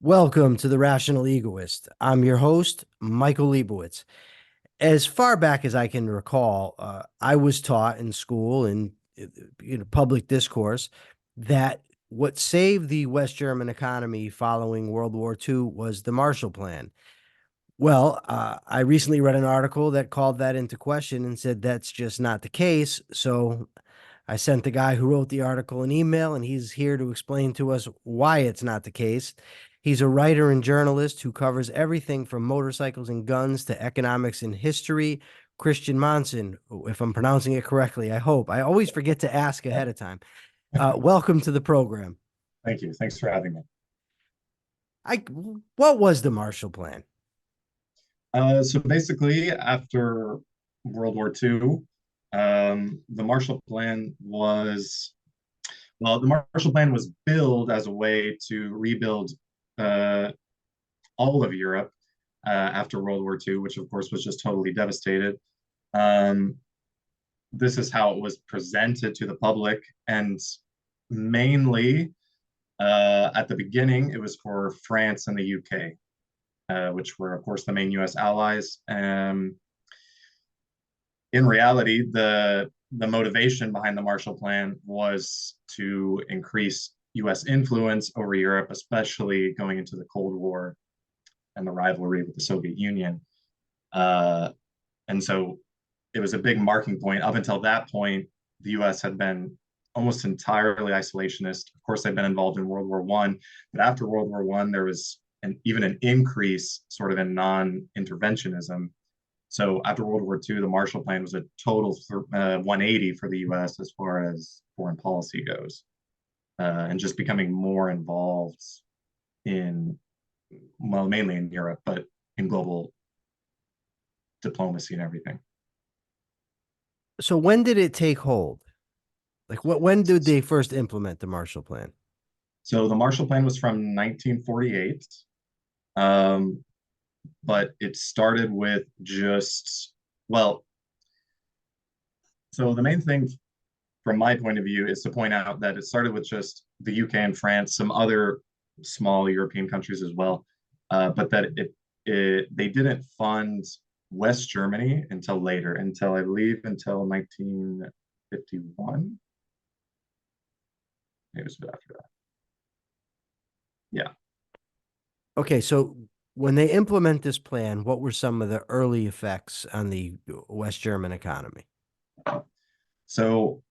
Welcome to the Rational Egoist. I'm your host, Michael Liebowitz. As far back as I can recall, I was taught in school and public discourse that what saved the West German economy following World War II was the Marshall Plan. Well, I recently read an article that called that into question and said that's just not the case. So I sent the guy who wrote the article an email, and he's here to explain to us why it's not the case. He's a writer and journalist who covers everything from motorcycles and guns to economics and history. Christian Monson, if I'm pronouncing it correctly, I hope. I always forget to ask ahead of time. Welcome to the program. Thank you. Thanks for having me. What was the Marshall Plan? So basically, after World War II, the Marshall Plan the Marshall Plan was billed as a way to rebuild uh, all of Europe after World War II, which of course was just totally devastated. Um, this is how it was presented to the public, and mainly at the beginning, it was for France and the UK. Which were, of course, the main U.S. allies. In reality, the motivation behind the Marshall Plan was to increase U.S. influence over Europe, especially going into the Cold War and the rivalry with the Soviet Union. Uh, and so it was a big marking point. Up until that point, the U.S. had been almost entirely isolationist. Of course, they've been involved in World War One, but after World War One, there was even an increase sort of in non-interventionism. So after World War II, the Marshall Plan was a total 180 for the U.S. as far as foreign policy goes, and just becoming more involved in, well, mainly in Europe, but in global diplomacy and everything. So when did it take hold? When did they first implement the Marshall Plan? So the Marshall Plan was from 1948. Um, but it started with well, so the main thing from my point of view is to point out that it started with just the UK and France, some other small European countries as well, but that they didn't fund West Germany until later, until I believe until 1951. Maybe it was a bit after that. Yeah. Okay, so when they implement this plan, what were some of the early effects on the West German economy? So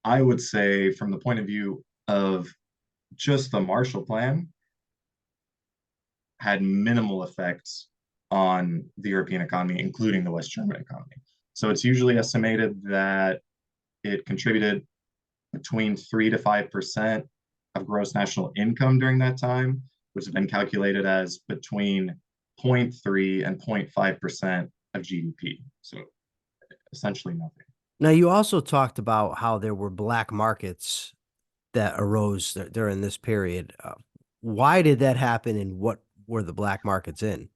I would say, from the point of view of just the Marshall Plan, had minimal effects on the European economy, including the West German economy. So it's usually estimated that it contributed between 3 to 5% of gross national income during that time, which has been calculated as between 0.3 and 0.5% of GDP. So essentially nothing. Now, you also talked about how there were black markets that arose during this period. Why did that happen, and what were the black markets in?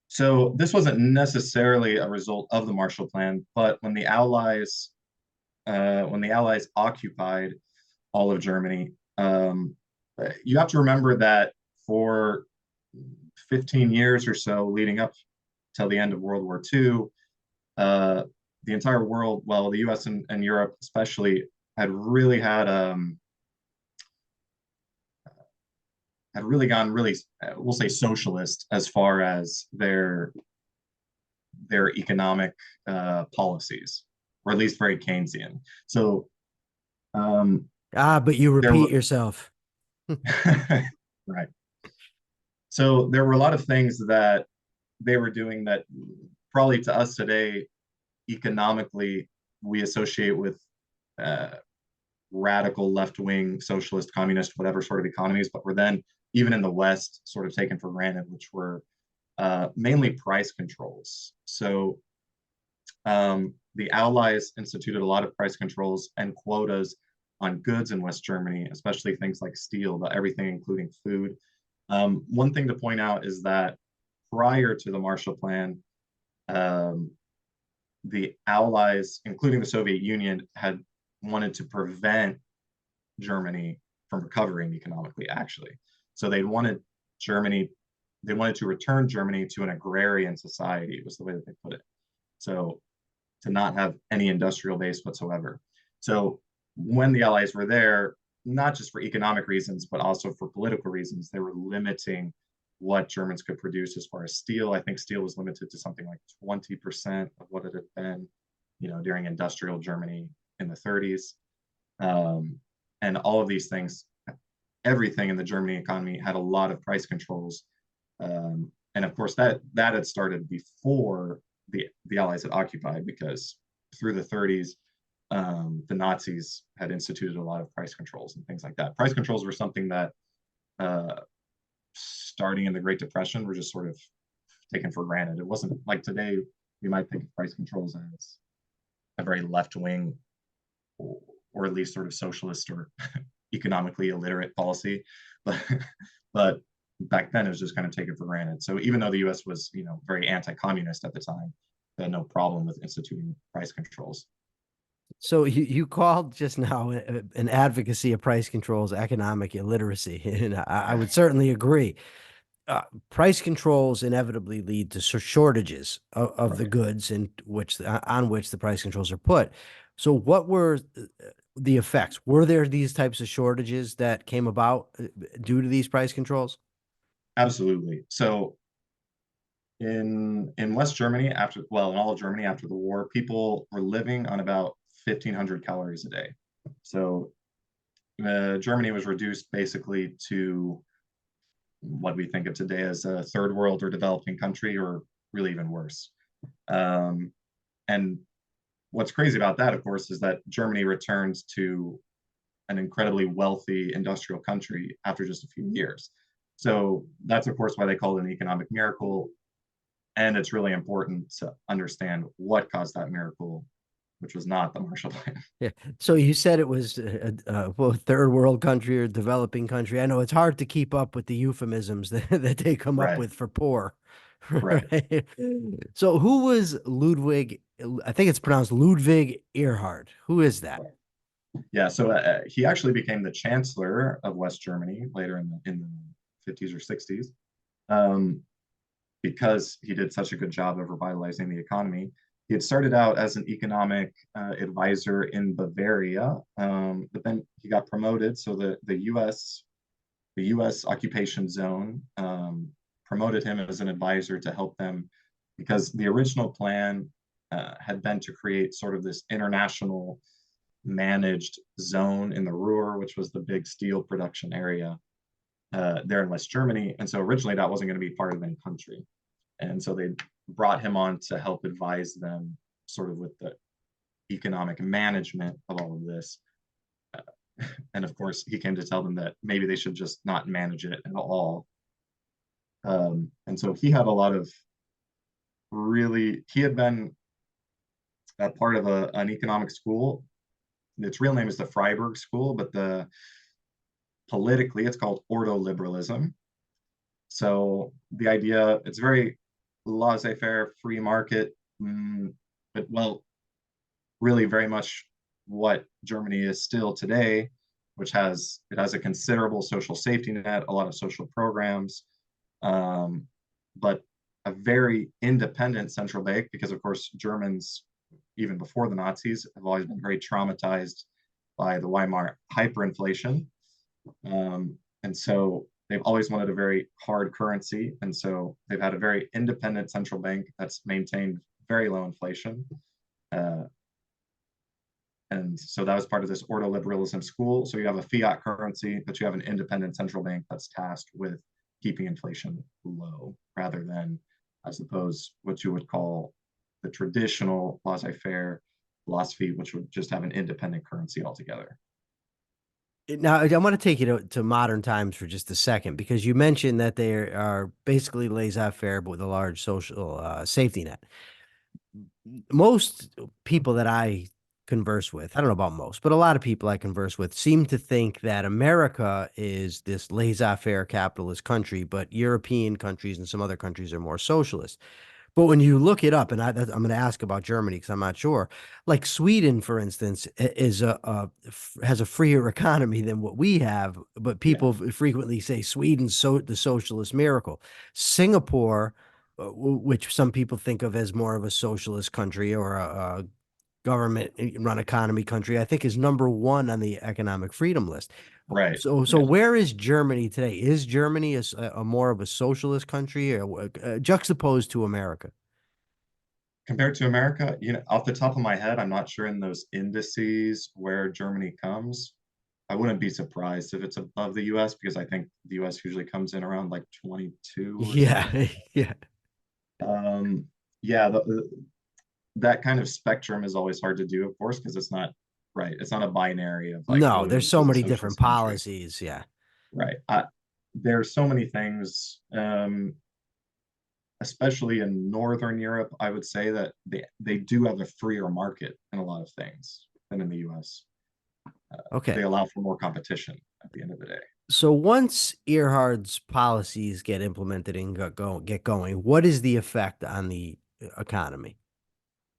So this wasn't necessarily a result of the Marshall Plan, but when the Allies occupied all of Germany, you have to remember that for 15 years or so leading up till the end of World War II, the entire world, well, the U.S. and Europe especially, had really gone really, we'll say, socialist as far as their economic policies, or at least very Keynesian. So But you there repeat were yourself. right. So there were a lot of things that they were doing that probably to us today, economically, we associate with uh, radical left-wing, socialist, communist, whatever sort of economies, but were then, even in the West, sort of taken for granted, which were mainly price controls. So the Allies instituted a lot of price controls and quotas on goods in West Germany, especially things like steel, but everything, including food. One thing to point out is that prior to the Marshall Plan, um, the Allies, including the Soviet Union, had wanted to prevent Germany from recovering economically, actually. So they wanted Germany, they wanted to return Germany to an agrarian society, was the way that they put it. So to not have any industrial base whatsoever. So when the Allies were there, not just for economic reasons, but also for political reasons, they were limiting what Germans could produce as far as steel. I think steel was limited to something like 20% of what it had been, during industrial Germany in the 30s. And all of these things, everything in the Germany economy had a lot of price controls. And of course, that had started before the Allies had occupied, because through the 30s, the Nazis had instituted a lot of price controls and things like that. Price controls were something that, starting in the Great Depression, were just sort of taken for granted. It wasn't like today we might think of price controls as a very left wing, or at least sort of socialist or economically illiterate policy, but back then it was just kind of taken for granted. So even though the U.S. was, very anti-communist at the time, they had no problem with instituting price controls. So you called just now an advocacy of price controls economic illiteracy, and I would certainly agree. Price controls inevitably lead to shortages of the Right. goods on which the price controls are put. So what were the effects? Were there these types of shortages that came about due to these price controls? Absolutely. So in West Germany, in all of Germany after the war, people were living on about 1,500 calories a day. So Germany was reduced basically to what we think of today as a third world or developing country, or really even worse. And what's crazy about that, of course, is that Germany returns to an incredibly wealthy industrial country after just a few years. So that's, of course, why they call it an economic miracle. And it's really important to understand what caused that miracle, which was not the Marshall Plan. Yeah. So you said it was well, third world country or developing country. I know it's hard to keep up with the euphemisms that they come up Right, with for poor. right. Right. So who was Ludwig? I think it's pronounced Ludwig Erhard. Who is that? Yeah, so he actually became the chancellor of West Germany later in the 50s or 60s, um, because he did such a good job of revitalizing the economy. He had started out as an economic advisor in Bavaria, but then he got promoted. So the U.S. occupation zone promoted him as an advisor to help them, because the original plan had been to create sort of this international managed zone in the Ruhr, which was the big steel production area there in West Germany. And so originally that wasn't going to be part of any country. And so they brought him on to help advise them sort of with the economic management of all of this. And of course, he came to tell them that maybe they should just not manage it at all. And so he had a lot of he had been a part of an economic school. Its real name is the Freiburg School, but politically it's called ordoliberalism. So the idea, it's very laissez-faire, free market, but really very much what Germany is still today, which has a considerable social safety net, a lot of social programs, but a very independent central bank, because of course Germans, even before the Nazis, have always been very traumatized by the Weimar hyperinflation. And so they've always wanted a very hard currency. And so they've had a very independent central bank that's maintained very low inflation. And so that was part of this ordoliberalism school. So you have a fiat currency, but you have an independent central bank that's tasked with keeping inflation low, rather than, I suppose, what you would call the traditional laissez-faire philosophy, which would just have an independent currency altogether. Now, I want to take you to modern times for just a second, because you mentioned that they are basically laissez-faire, but with a large social safety net. Most people that I converse with, I don't know about most, but a lot of people I converse with seem to think that America is this laissez-faire capitalist country, but European countries and some other countries are more socialist. But when you look it up, and I'm going to ask about Germany because I'm not sure. Like Sweden, for instance, is has a freer economy than what we have, but Yeah, people frequently say Sweden's the socialist miracle. Singapore, which some people think of as more of a socialist country or a government run economy country, I think is number one on the economic freedom list. right. So Yeah. where is Germany today? Is Germany a more of a socialist country or juxtaposed to America? Compared to America, off the top of my head, I'm not sure in those indices where Germany comes. I wouldn't be surprised if it's above the US because I think the US usually comes in around like 22 or something Yeah, like yeah. that. Yeah, that kind of spectrum is always hard to do, of course, because it's not right. It's not a binary of like, No, oh, there's this so is a many different socialist country. policies. Yeah. Right. There's so many things, especially in Northern Europe, I would say that they do have a freer market in a lot of things than in the US. They Okay. allow for more competition at the end of the day. So once Earhart's policies get implemented and get going, what is the effect on the economy?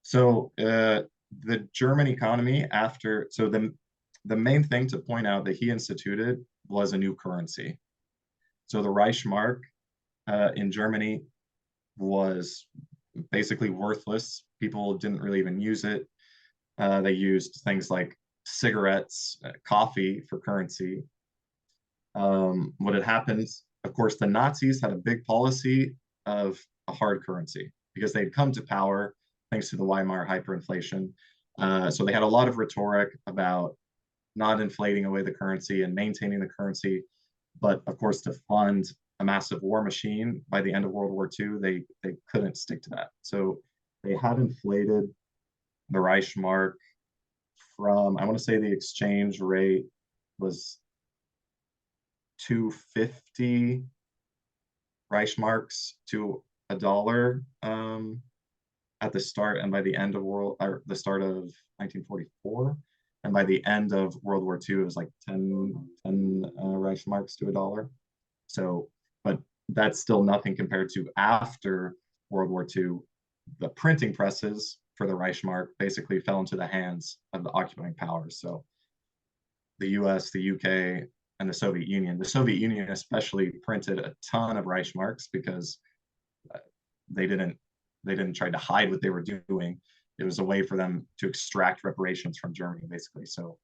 So the German economy after so the main thing to point out that he instituted was a new currency. So the Reichsmark in Germany was basically worthless. People didn't really even use it. They used things like cigarettes, coffee for currency. What had happened, of course, the Nazis had a big policy of a hard currency because they'd come to power thanks to the Weimar hyperinflation. So they had a lot of rhetoric about not inflating away the currency and maintaining the currency. But of course, to fund a massive war machine by the end of World War II, they couldn't stick to that. So they had inflated the Reichsmark from, I want to say the exchange rate was 250 Reichsmarks to a dollar at the start and by the end of the start of 1944. And by the end of World War II, it was like 10 Reichsmarks to a dollar. So, but that's still nothing compared to after World War II. The printing presses for the Reichsmark basically fell into the hands of the occupying powers. So the US, the UK, and the Soviet Union. The Soviet Union especially printed a ton of Reichsmarks because uh, they didn't they didn't try to hide what they were doing. It was a way for them to extract reparations from Germany, basically. So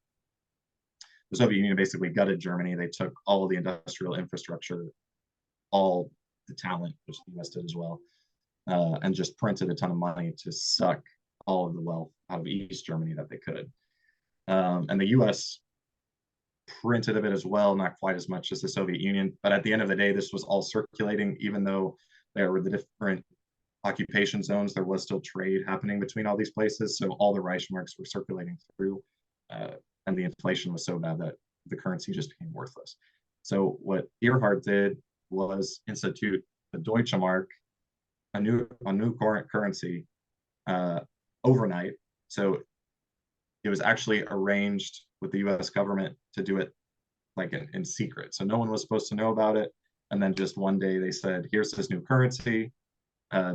the Soviet Union basically gutted Germany. They took all of the industrial infrastructure, all the talent, which the US did as well, and just printed a ton of money to suck all of the wealth out of East Germany that they could. And the US printed a bit as well, not quite as much as the Soviet Union. But at the end of the day, this was all circulating, even though there were the different occupation zones, there was still trade happening between all these places. So all the Reichsmarks were circulating through, and the inflation was so bad that the currency just became worthless. So what Earhart did was institute the Deutsche Mark, a new currency, uh, overnight. So it was actually arranged with the U.S. government to do it like in secret. So no one was supposed to know about it. And then just one day they said, here's this new currency.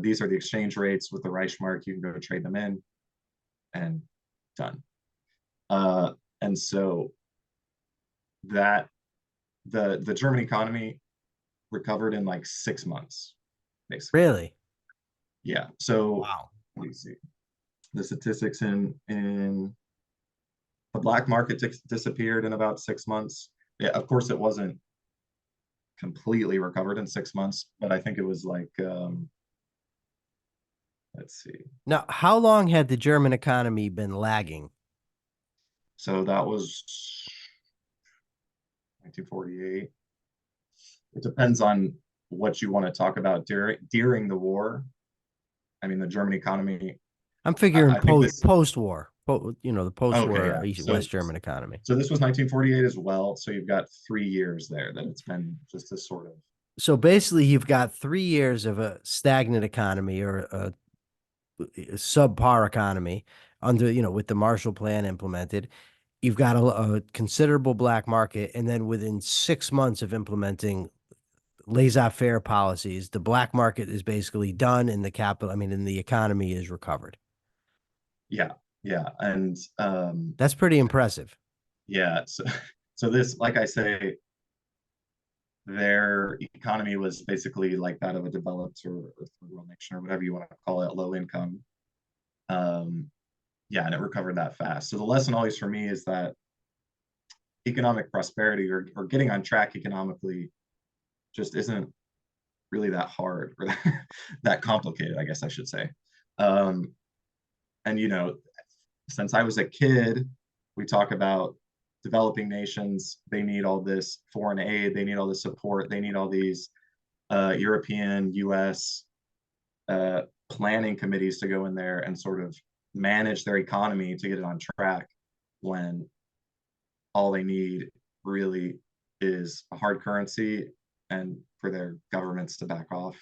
These are the exchange rates with the Reichsmark. You can go trade them in and done. Uh, and so that the German economy recovered in like 6 months, basically. Really? Yeah. So Wow. let me see the statistics in the black market disappeared in about 6 months. Yeah, of course, it wasn't completely recovered in 6 months, but I think it was like let's see. Now, how long had the German economy been lagging? So that was 1948. It depends on what you want to talk about during the war. I mean, the German economy. I'm figuring I think this. post war, the post Okay, war yeah. West German economy. So this was 1948 as well. So you've got 3 years there that it's been just this sort of. So basically, you've got 3 years of a stagnant economy or a subpar economy under, with the Marshall Plan implemented. You've got a considerable black market, and then within 6 months of implementing laissez-faire policies, the black market is basically done and and the economy is recovered. Yeah, yeah. And That's pretty impressive. yeah, so this, like I say, their economy was basically like that of a developed or third world nation or whatever you want to call it, low income. Um, yeah, and it recovered that fast. So the lesson always for me is that economic prosperity or getting on track economically just isn't really that hard or that complicated, I guess I should say. Um, and since I was a kid, we talk about developing nations. They need all this foreign aid. They need all this support. They need all these European, U.S. Planning committees to go in there and sort of manage their economy to get it on track when all they need really is a hard currency and for their governments to back off.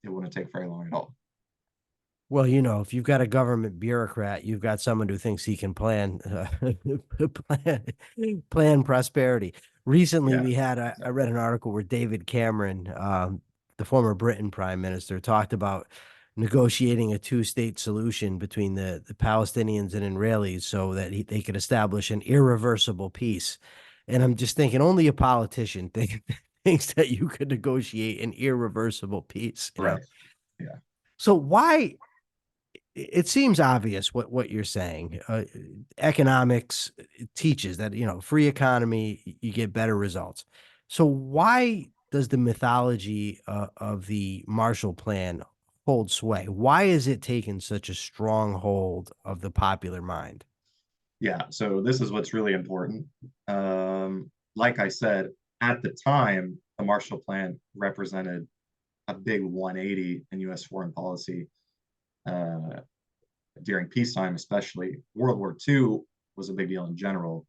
It wouldn't take very long at all. Well, if you've got a government bureaucrat, you've got someone who thinks he can plan prosperity. Recently, Yeah, we had I read exactly. an article where David Cameron, the former Britain prime minister, talked about negotiating a two-state solution between the Palestinians and Israelis so that they could establish an irreversible peace. And I'm just thinking, only a politician thinks that you could negotiate an irreversible peace. Right. Yeah. So why? It seems obvious what you're saying. Economics teaches that, free economy, you get better results. So why does the mythology of the Marshall Plan hold sway? Why is it taken such a strong hold of the popular mind? Yeah. So this is what's really important. Like I said, at the time, the Marshall Plan represented a big 180 in U.S. foreign policy uh, during peacetime, especially. World War II was a big deal in general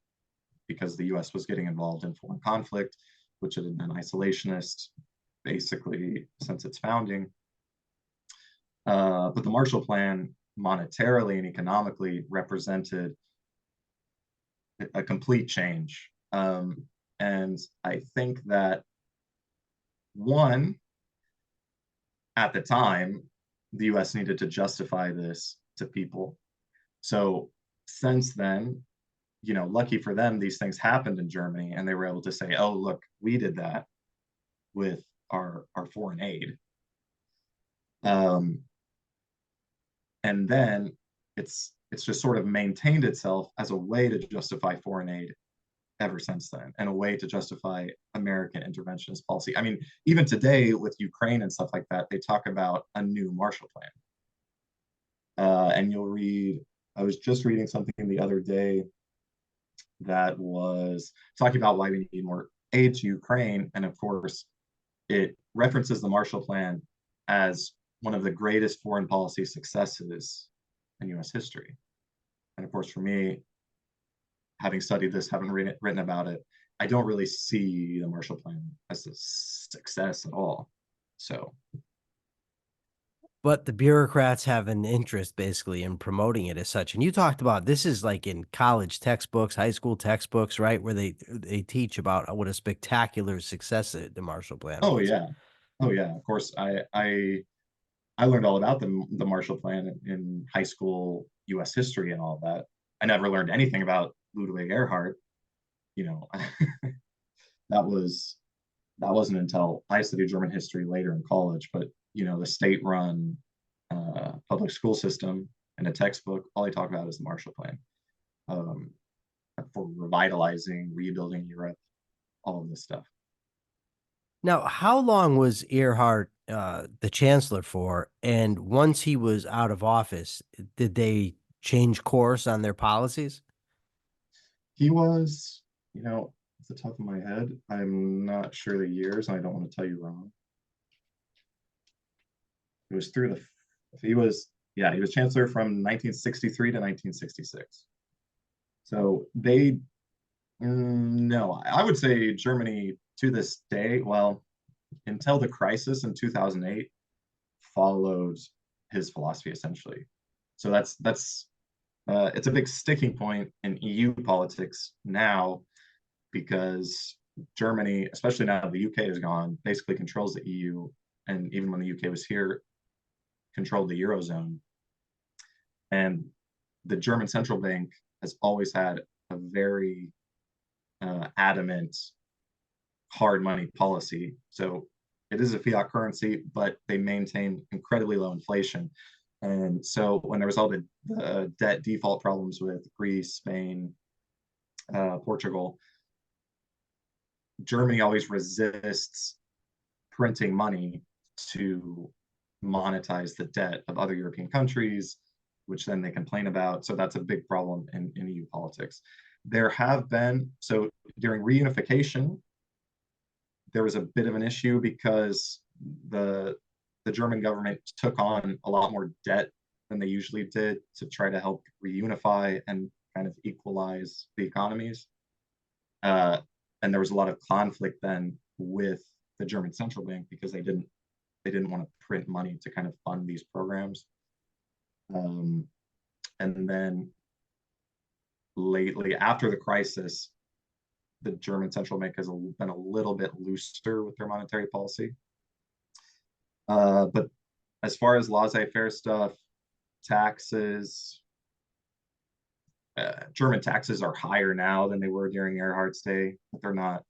because the U.S. was getting involved in foreign conflict, which had been isolationist basically since its founding. But the Marshall Plan, monetarily and economically, represented a complete change. And I think that one, at the time, the US needed to justify this to people. So since then, lucky for them, these things happened in Germany and they were able to say, oh, look, we did that with our foreign aid. Um, and then it's just sort of maintained itself as a way to justify foreign aid ever since then, and a way to justify American interventionist policy. I mean, even today with Ukraine and stuff like that, they talk about a new Marshall Plan. And you'll read, I was just reading something the other day that was talking about why we need more aid to Ukraine. And of course, it references the Marshall Plan as one of the greatest foreign policy successes in US history. And of course, for me, having studied this, having written about it, I don't really see the Marshall Plan as a success at all. So, But the bureaucrats have an interest basically in promoting it as such. And you talked about this is like in college textbooks, high school textbooks, right? Where they teach about what a spectacular success the Marshall Plan oh was. yeah, oh yeah. Of course, I learned all about the Marshall Plan in high school U.S. history and all that. I never learned anything about Ludwig Erhard. You know, that was that wasn't until I studied German history later in college. But the state-run public school system and a textbook, all they talk about is the Marshall Plan um, for revitalizing, rebuilding Europe, all of this stuff. Now, how long was Earhart the chancellor for? And once he was out of office, did they change course on their policies? He was, off the top of my head, I'm not sure the years, and I don't want to tell you wrong. It was through he was, yeah, he was chancellor from 1963 to 1966. So no, I would say Germany to this day, well, until the crisis in 2008, followed his philosophy essentially. So it's a big sticking point in EU politics now because Germany, especially now that the UK is gone, basically controls the EU, and even when the UK was here, controlled the Eurozone. And the German central bank has always had a very adamant hard money policy. So it is a fiat currency, but they maintain incredibly low inflation. And so when there was all the debt default problems with Greece, Spain, Portugal, Germany always resists printing money to monetize the debt of other European countries, which then they complain about. So that's a big problem in EU politics. There have been, so during reunification, there was a bit of an issue because the the German government took on a lot more debt than they usually did to try to help reunify and kind of equalize the economies. Uh, and there was a lot of conflict then with the German central bank because they didn't want to print money to kind of fund these programs. Um, and then lately, after the crisis, the German central bank has been a little bit looser with their monetary policy. But as far as laissez-faire stuff, taxes, German taxes are higher now than they were during Erhard's day, but they're not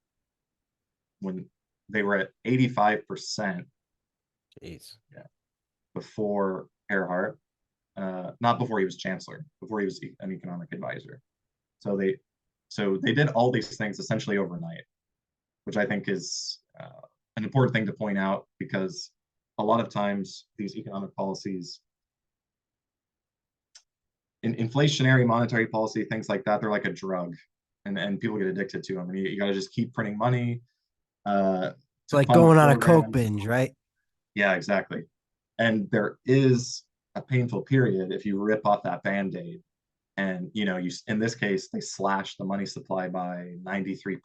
when they were at 85%. Jeez. Yeah, before Erhard, not before he was chancellor, before he was an economic advisor. So they did all these things essentially overnight, which I think is an important thing to point out because a lot of times these economic policies, in inflationary monetary policy, things like that, they're like a drug, and people get addicted to them. And you got to just keep printing money It's to like fund the going on a Coke programs. binge, right? Yeah, exactly. And there is a painful period if you rip off that band-aid and you in this case they slash the money supply by 93%.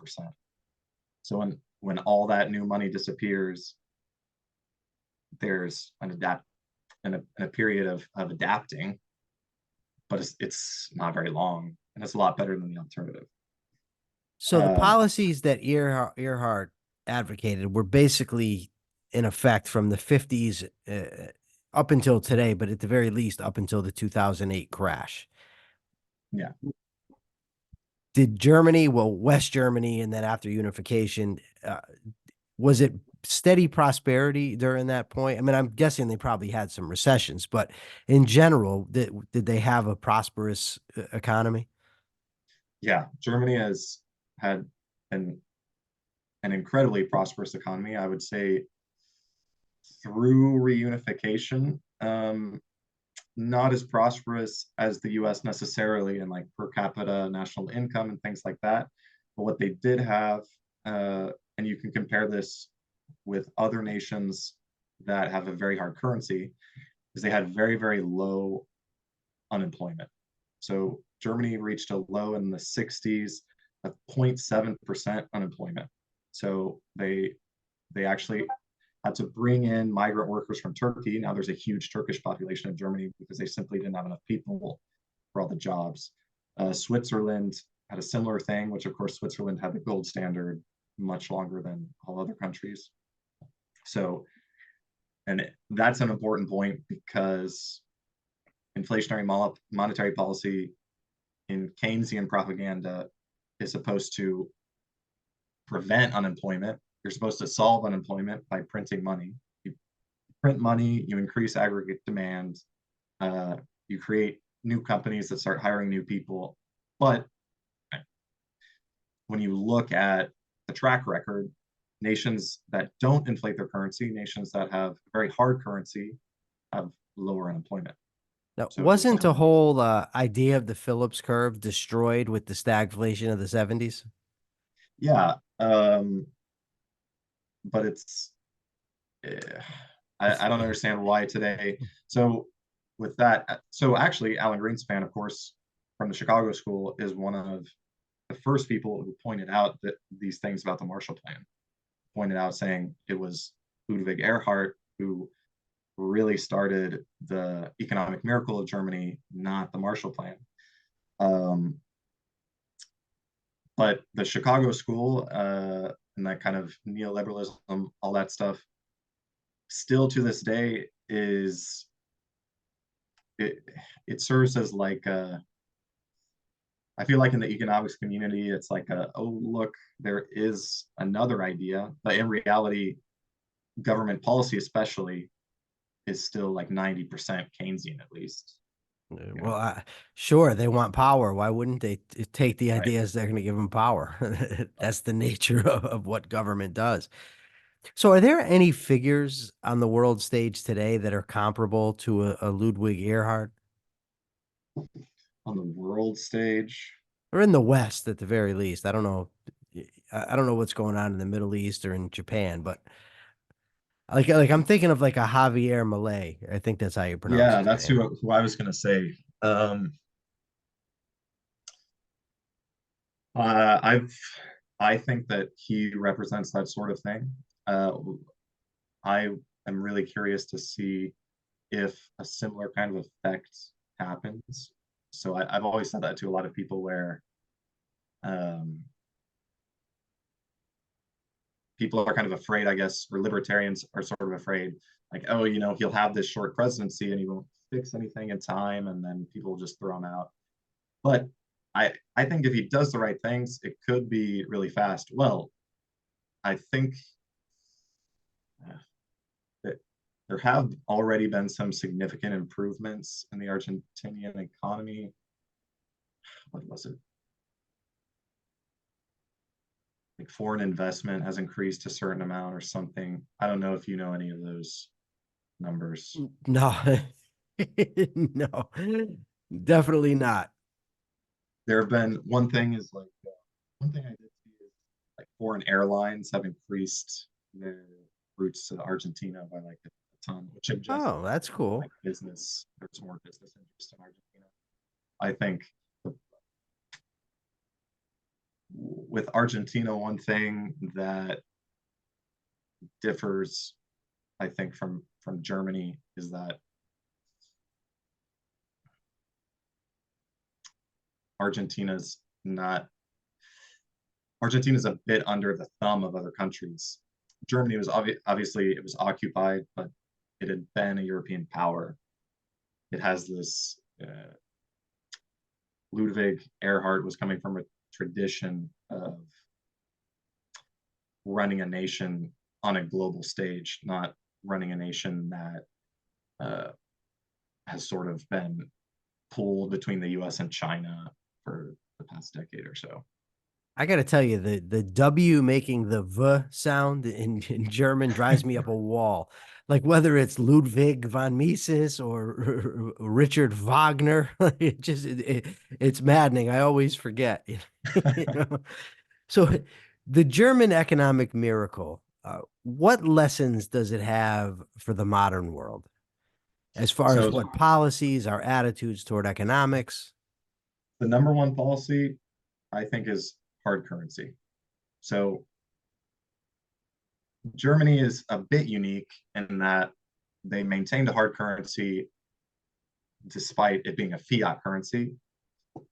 So when all that new money disappears, there's an adapt and a period of adapting, but it's not very long and it's a lot better than the alternative. So the policies that Earhart advocated were basically in effect from the 50s up until today, but at the very least up until the 2008 crash. Yeah. Did Germany, well, West Germany, and then after unification, was it steady prosperity during that point? I mean, I'm guessing they probably had some recessions, but in general, did they have a prosperous economy? Yeah, Germany has had an an incredibly prosperous economy. I would say through reunification, not as prosperous as the US necessarily in like per capita national income and things like that. But what they did have, and you can compare this with other nations that have a very hard currency, is they had very, very low unemployment. So Germany reached a low in the 60s of 0.7% unemployment. So they actually had to bring in migrant workers from Turkey. Now there's a huge Turkish population in Germany because they simply didn't have enough people for all the jobs. Switzerland had a similar thing, which of course Switzerland had the gold standard much longer than all other countries. So, and that's an important point because inflationary monetary policy in Keynesian propaganda is supposed to prevent unemployment. You're supposed to solve unemployment by printing money. You print money, you increase aggregate demand, you create new companies that start hiring new people. But when you look at the track record, nations that don't inflate their currency, nations that have very hard currency, have lower unemployment. Now, So, wasn't a whole idea of the Phillips curve destroyed with the stagflation of the 70s? yeah, but it's eh, I don't understand why today. So with that, so actually, Alan Greenspan, of course, from the Chicago School, is one of the first people who pointed out that these things about the Marshall Plan, pointed out saying it was Ludwig Erhard who really started the economic miracle of Germany, not the Marshall Plan. Um, But the Chicago school and that kind of neoliberalism, all that stuff, still to this day is it. It serves as like a. I feel like in the economics community, it's like a, oh look, there is another idea, but in reality, government policy especially is still like 90% Keynesian at least. You Well, know, sure, they want power. Why wouldn't they take the right? ideas they're going to give them power? That's the nature of what government does. So, are there any figures on the world stage today that are comparable to a Ludwig Erhard, On the world stage, or in the West at the very least? I don't know. I don't know what's going on in the Middle East or in Japan, but like I'm thinking of like a Javier Milei. I think that's how you pronounce yeah, his that's name. who I was gonna say. Um, I've I think that he represents that sort of thing. Uh, I am really curious to see if a similar kind of effect happens. So I've always said that to a lot of people where um, people are kind of afraid, I guess, or libertarians are sort of afraid, like, oh, he'll have this short presidency and he won't fix anything in time, and then people will just throw him out. But I think if he does the right things, it could be really fast. Well, I think that there have already been some significant improvements in the Argentinian economy. What was it? Like foreign investment has increased a certain amount or something. I don't know if you know any of those numbers. No, no, definitely not. There have been one thing is like one thing I did see is like foreign airlines have increased their routes to Argentina by like a ton, which suggests Oh, that's like cool. there's more business interest in Argentina. I think with Argentina, one thing that differs, I think, from Germany is that Argentina's not Argentina's a bit under the thumb of other countries. Germany was obviously it was occupied, but it had been a European power. It has this Ludwig Erhard was coming from a tradition of running a nation on a global stage, not running a nation that has sort of been pulled between the US and China for the past decade or so. I got to tell you, the W making the V sound in German drives me up a wall. Like whether it's Ludwig von Mises or Richard Wagner, it's maddening. I always forget. You know? So the German economic miracle, what lessons does it have for the modern world as far as So what policies, our attitudes toward economics? the number one policy, I think, is hard currency. So Germany is a bit unique in that they maintained a hard currency despite it being a fiat currency.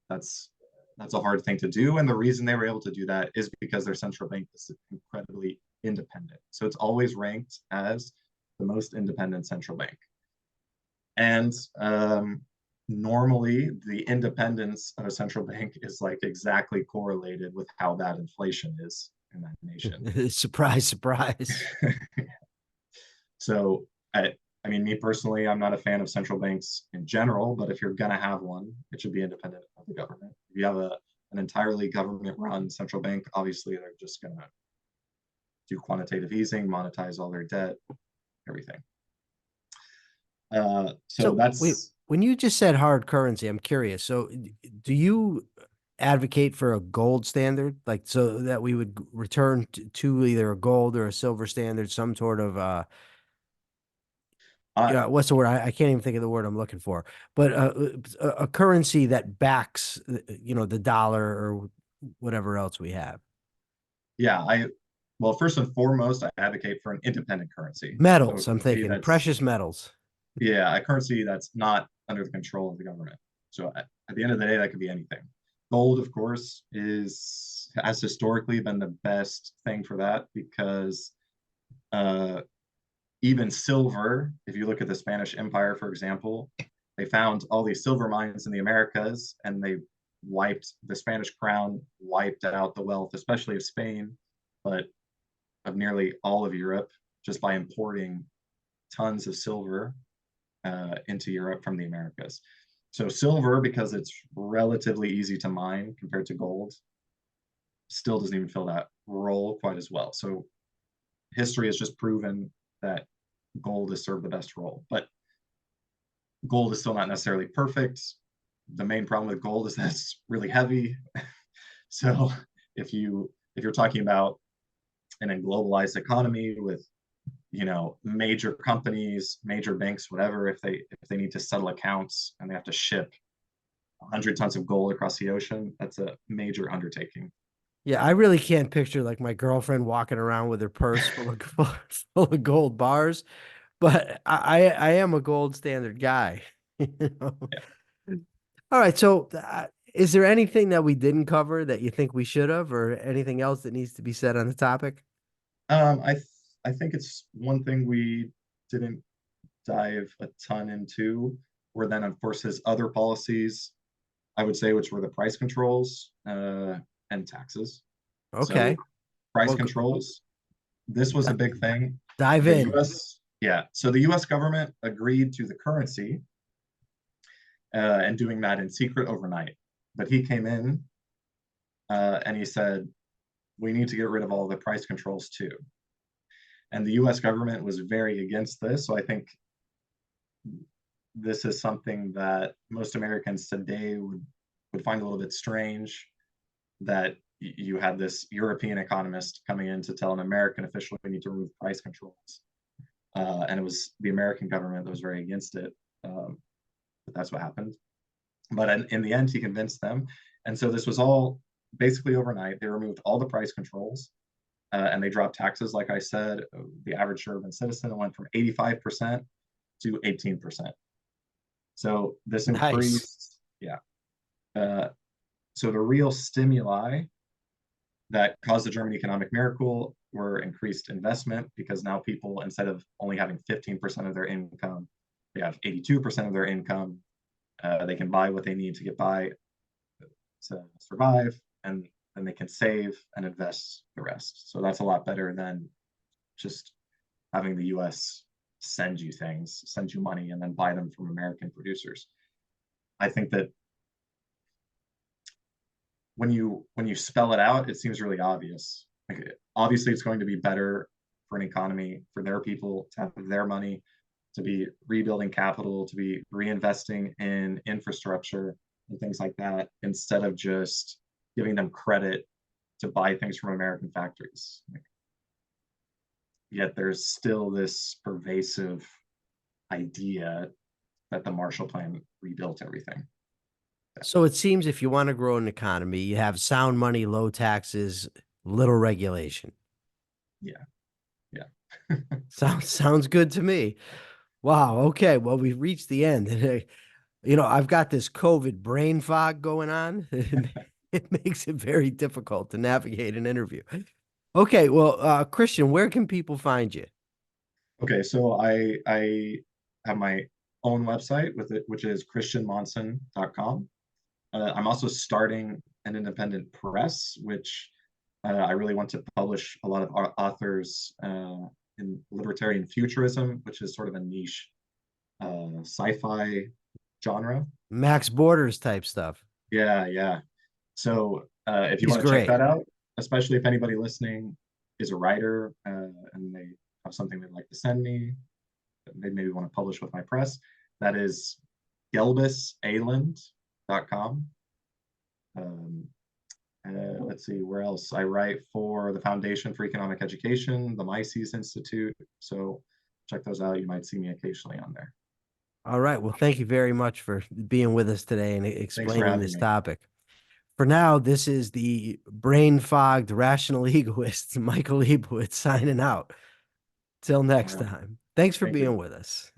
That's that's a hard thing to do, and the reason they were able to do that is because their central bank is incredibly independent. So it's always ranked as the most independent central bank. And normally, the independence of a central bank is like exactly correlated with how bad inflation is in that nation. Surprise, surprise. So, I mean, me personally, I'm not a fan of central banks in general, but if you're going to have one, it should be independent of the government. If you have an entirely government run central bank, obviously they're just going to do quantitative easing, monetize all their debt, everything. So So wait, that's, when you just said hard currency, I'm curious. So do you advocate for a gold standard, like so that we would return to either a gold or a silver standard, some sort of uh, yeah, what's the word? I can't even think of the word I'm looking for, but a currency that backs, the dollar or whatever else we have. yeah, well, first and foremost, I advocate for an independent currency. So a Metals, I'm currency thinking that's, precious metals. yeah, a currency that's not under the control of the government. So at the end of the day, that could be anything. Gold, of course, is has historically been the best thing for that because uh, even silver, if you look at the Spanish Empire, for example, they found all these silver mines in the Americas and they wiped the Spanish crown, wiped out the wealth, especially of Spain, but of nearly all of Europe just by importing tons of silver into Europe from the Americas. So silver, because it's relatively easy to mine compared to gold, still doesn't even fill that role quite as well. So history has just proven that gold has served the best role, but gold is still not necessarily perfect. The main problem with gold is that it's really heavy. So if you're talking about in a globalized economy with major companies, major banks, whatever, if they need to settle accounts and they have to ship 100 tons of gold across the ocean, that's a major undertaking. Yeah, I really can't picture like my girlfriend walking around with her purse full of full of gold bars, but I am a gold standard guy. You know? Yeah. All right, so is there anything that we didn't cover that you think we should have, or anything else that needs to be said on the topic? Um, I th- I think it's one thing we didn't dive a ton into were then of course his other policies, I would say, which were the price controls and taxes. So Okay, price well, controls, this was a big thing. dive The in. US, yeah. So the US government agreed to the currency and doing that in secret overnight. But he came in and he said, we need to get rid of all the price controls too. And the US government was very against this. So I think this is something that most Americans today would find a little bit strange that you had this European economist coming in to tell an American official we need to remove price controls. And it was the American government that was very against it. But that's what happened. But in the end, he convinced them. And so this was all basically overnight. They removed all the price controls and they dropped taxes. Like I said, the average urban citizen went from 85% to 18%. So this Nice. increased, yeah. Uh, so the real stimuli that caused the German economic miracle were increased investment because now people, instead of only having 15% of their income, they have 82% of their income. They can buy what they need to get by to survive, and then they can save and invest the rest. So that's a lot better than just having the US send you things, send you money, and then buy them from American producers. I think that when you spell it out, it seems really obvious. Like, obviously, it's going to be better for an economy, for their people to have their money, to be rebuilding capital, to be reinvesting in infrastructure and things like that, instead of just giving them credit to buy things from American factories. Yet there's still this pervasive idea that the Marshall Plan rebuilt everything. So it seems if you want to grow an economy, you have sound money, low taxes, little regulation. Yeah, yeah. Sounds good to me. Wow. Okay. Well, we've reached the end. I've got this COVID brain fog going on. It makes it very difficult to navigate an interview. Okay. Well, Christian, where can people find you? Okay, so I have my own website with it, which is christianmonson.com. I'm also starting an independent press, which I really want to publish a lot of authors in libertarian futurism, which is sort of a niche sci-fi genre. Max Borders type stuff. Yeah, yeah. So if you He's want to check great. that out, especially if anybody listening is a writer and they have something they'd like to send me, they maybe want to publish with my press, that is gelbisaland.com. Um, let's see, where else? I write for the Foundation for Economic Education, the Mises Institute. So check those out. You might see me occasionally on there. All right. Well, thank you very much for being with us today and Thanks for explaining having this me. topic. For now, this is the brain fogged rational egoist, Michael Liebowitz, signing out. Till All next right. time. Thanks for Thank you. being with us.